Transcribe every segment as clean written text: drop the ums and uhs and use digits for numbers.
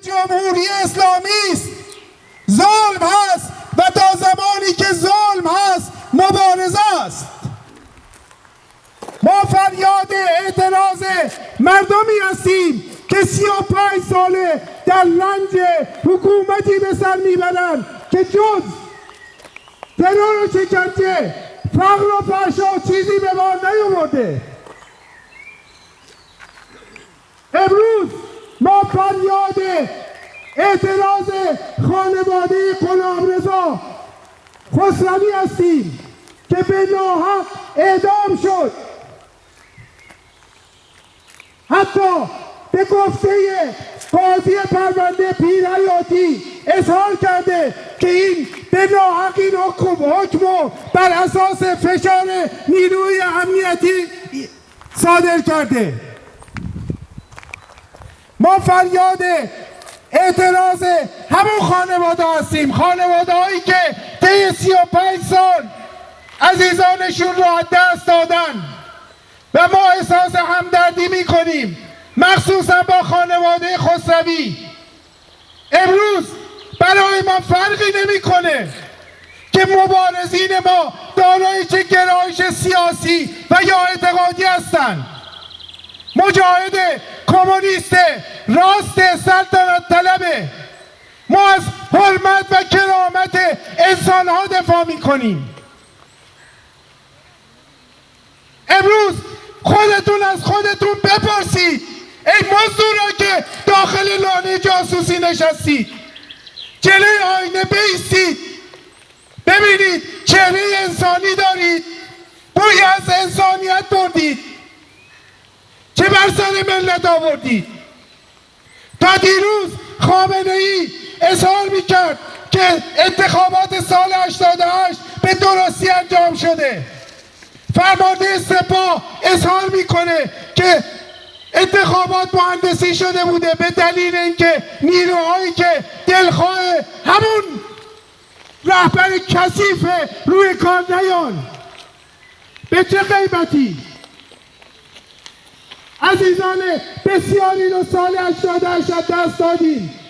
جمهوری اسلامی است. ظلم هست و تا زمانی که ظلم هست مبارزه است. ما فریاد اعتراض مردمی هستیم که 35 ساله در رنج حکومتی به سر میبرند که جز ترور و شکنجه، فقر و فحشا چیزی به بار نیاورده. امروز ما فریاد اعتراض خانواده غلامرضا خسروی هستیم که به ناحق اعدام شد. حتی به گفته قاضی پرونده پیرحیاتی اظهار کرده که این به ناحق این حکم بر اساس فشار نیروی امنیتی صادر کرده. ما فریاد اعتراض همون خانواده هستیم، خانواده هایی که طی 35 سال عزیزانشون رو از دست دادن و ما احساس همدردی میکنیم، مخصوصا با خانواده خسروی. امروز برای ما فرقی نمیکنه که مبارزین ما دارای چه گرایش سیاسی و یا اعتقادی هستند. مجاهد کمونیست راست سلطنت طلبه. ما از حرمت و کرامت انسان ها دفاع میکنیم. امروز خودتون از خودتون بپرسید، ای مزدورا که داخل لانه جاسوسی نشستید، جلوی آینه بایستید، ببینید چهره انسانی دارید، بوی از انسانیت بردید، چه بر سر ملت آوردید. تا دیروز خامنه ای اظهار میکرد که انتخابات سال 88 به درستی انجام شده. فرمانده سپاه اظهار میکنه که انتخابات مهندسی شده بوده به دلیل اینکه نیروهایی که دلخواه همون رهبر کثیف روی کار نیان. به چه قیمتی؟ عزیزان بسیاری رو سال 88 دست دادیم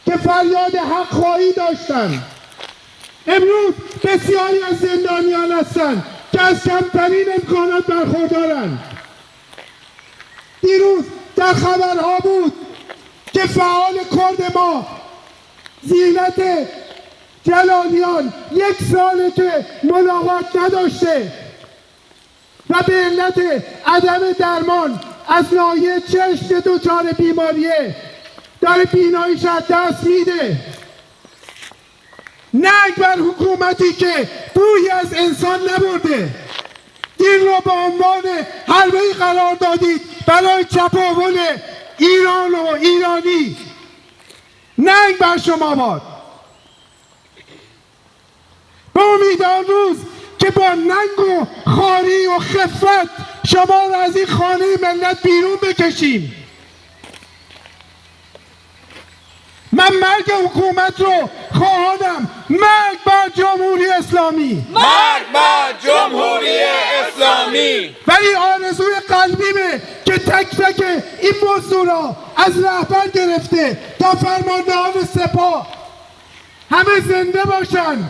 که فریاد حق خواهی داشتن. امروز بسیاری از زندانیان هستند که از کمترین امکانات برخوردارند. دیروز در خبرها بود که فعال کرد ما زینت جلالیان 1 ساله که ملاقات نداشته و به علت عدم درمان از ناحیه چشم دچار بیماریه، داره بیناییش از دست میده. ننگ بر حکومتی که بویی از انسان نبرده. این رو به عنوان حلبه‌ای قرار دادید برای چپاول ایران و ایرانی. ننگ بر شما باد. به امید آن روز که با ننگ و خواری و خفت شما را از این خانه ملت بیرون بکشیم. من مرگ حکومت رو خواهانم. مرگ بر جمهوری اسلامی، مرگ بر جمهوری اسلامی. ولی آرزوی قلبیمه که تک تک این مزدورا از رهبر گرفته تا فرماندهان سپاه همه زنده باشن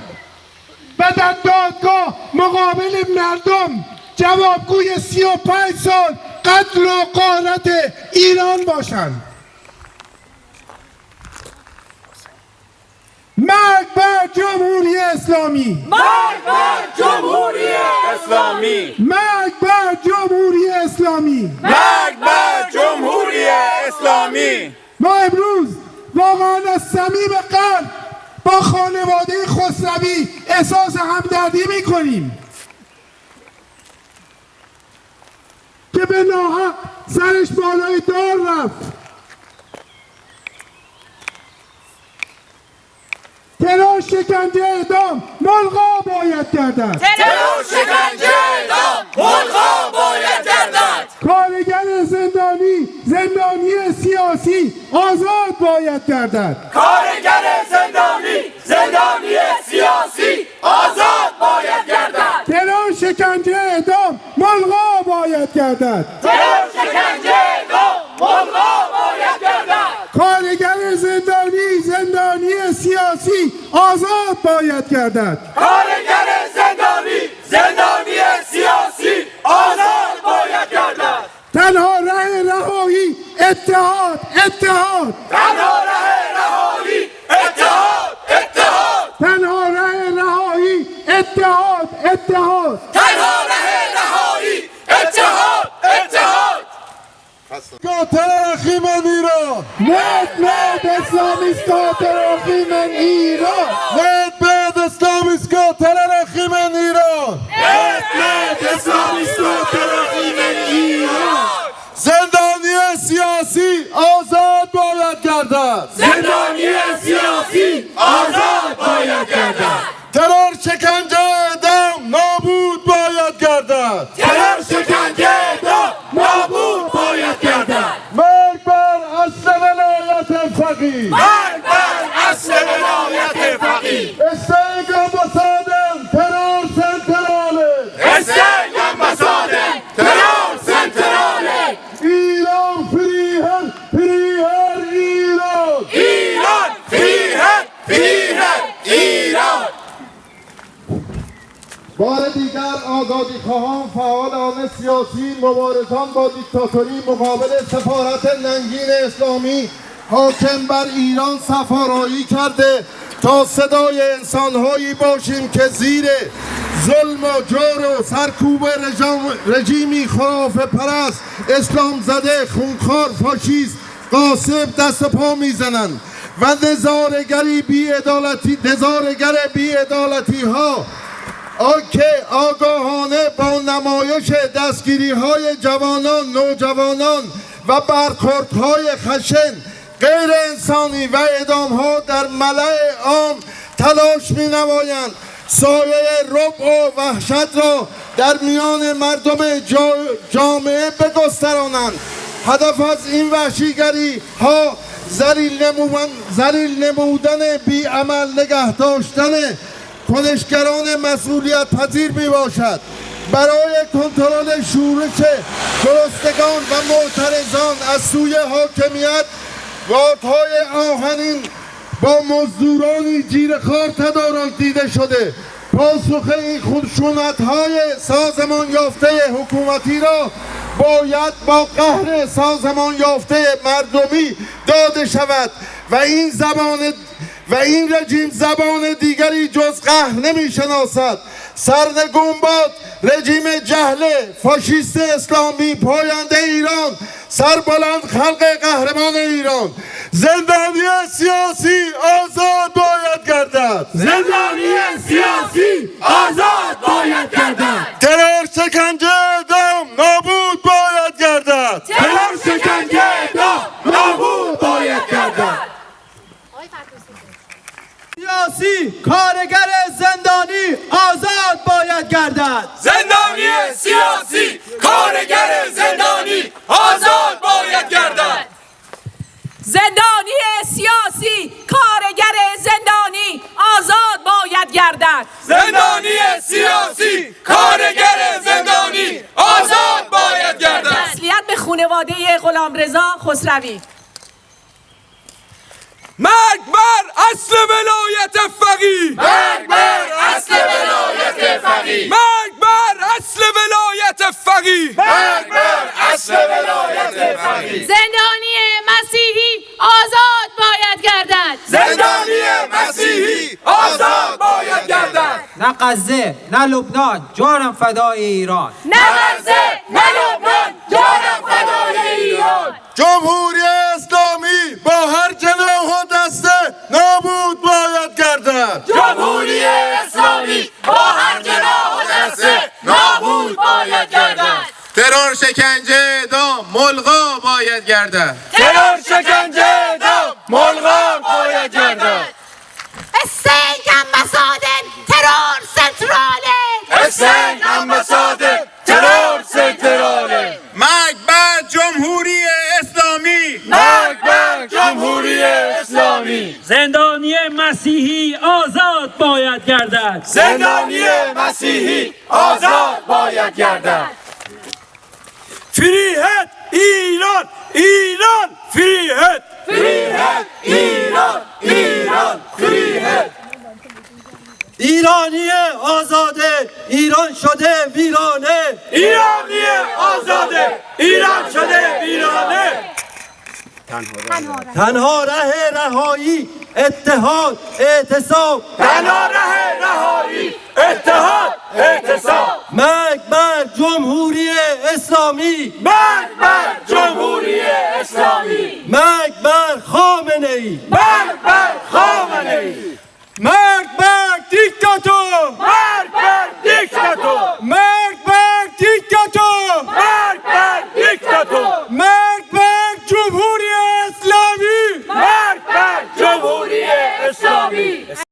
و در دادگاه مقابل مردم جوابگوی 35 سال قتل و غارت ایران باشن. مرگ بر جمهوری اسلامی، مرگ بر جمهوری اسلامی، مرگ بر جمهوری اسلامی، مرگ بر جمهوری اسلامی. ما امروز واقعا از صمیم قلب با خانواده خسروی احساس همدردی میکنیم که به ناحق سرش بالای دار رفت. ترور، شکنجه، اعدام ملغا باید گردد. ترور، شکنجه، اعدام ملغا باید گردد. کارگر زندانی سیاسی آزاد باید گردد. کارگر زندانی سیاسی آزاد باید گردد. ترور، شکنجه، اعدام ملغا باید گردد. ترور، شکنجه، اعدام ملغا باید کارگر زندانی سیاسی آزاد باید گردد. کارگر زندانی سیاسی آزاد باید گردد. تنها راه رهایی اتحاد. تنها راه رهایی اتحاد. تنها راه رهایی اتحاد. تنها راه رهایی اتحاد. terör regimen İran. Med islamiska terrorregimen İran. Med islamiska terör regimen İran. Med islamiska terrorregimen İran. Zindaniye siyasi azad باید گردد. زندانی سیاسی آزاد باید گردد. terör şekence edam nabud باید گردد. ترور شکنجه اعدام نابود باید گردد. مرگ بر اصل ولایت فقیه. مرگ بر اصل ولایت فقیه. استیگ ambasaden terör sentrale. استیگ ambasaden terör sentrale. İran friher İran. ایران فریهد ایران. بار دیگر آزادی خواهان فعالان سیاسی مبارزان با دیکتاتوری مقابل سفارت ننگین اسلامی حاکم بر ایران سفارایی کرده تا صدای انسانهایی باشیم که زیر ظلم و جور و سرکوب رژیمی خرافه پرست اسلام زده خونخوار فاشیست غاصب دست پا میزنند و نظارگر بی‌عدالتی ها که آگاهانه با نمایش دستگیری های جوانان، نوجوانان و برخوردهای خشن غیر انسانی و اعدام ها در ملأ عام تلاش می نمایند سایه رعب و وحشت را در میان مردم جامعه بگسترانند. هدف از این وحشیگری ها ذلیل نمودن بی‌عمل نگه داشتن کنشگران مسئولیت پذیر می باشد. برای کنترل شورش گرسنگان و معترضان از سوی حاکمیت واردهای آهنین با مزدورانی جیره‌خوار تدارک دیده شده. پاسخ این خشونت‌های سازمان یافته حکومتی را باید با قهر سازمان یافته مردمی داده شود و این رژیم زبان دیگری جز قهر نمی شناسد. سرنگون باد رژیم جهل فاشیست اسلامی پاینده ایران. سربلند خلق قهرمان ایران. زندانی سیاسی آزاد باید گردد. زندانی سیاسی آزاد باید گردد. ترور شکنجه اعدام نابود باید گردد. ترور شکنجه اعدام نابود باید گردد. سیاسی کارگر زندانی آزاد باید گردد. زندانی سیاسی کارگر زندانی آزاد باید گردد. زندانی سیاسی کارگر زندانی آزاد باید گردد. زندانی سیاسی کارگر زندانی آزاد باید گردد. تسلیت به خانواده غلامرضا خسروی. مرگ بر اصل ولایت فقیه. مرگ بر اصل ولایت فقیه. مرگ بر اصل ولایت فقیه. مرگ بر اصل ولایت فقیه. زندانی مسیحی آزاد باید گردد. زندانی مسیحی آزاد باید گردد. نه غزه نه لبنان جانم فدای ایران. نه غزه نه لبنان جانم فدای ایران. جمهوری اسلامی با هر جناح و دسته نابود باید گردد. جمهوری اسلامی با هر جناح و دسته نابود باید گردد. ترور شکنجه اعدام ملغا باید گردد. ترور شکنجه اعدام ملغا باید گردد. Estén ambasaden terror centrale. استنگ امباسادر ترور سنتراله. مرگ بر جمهوری اسلامی. مرگ بر جمهوری اسلامی. زندانی مسیحی آزاد باید گردد. زندانی مسیحی آزاد باید گردد. فریهد ایران. ایران فریهد. فریهد ایران شده ویرانه. تنها ره رهایی اتحاد اعتصاب. تنها ره رهایی اتحاد اعتصاب. مرگ بر جمهوری اسلامی. مرگ بر جمهوری اسلامی. مرگ بر خامنه ای. مرگ بر خامنه ای. مرگ بر دیکتاتور. مرگ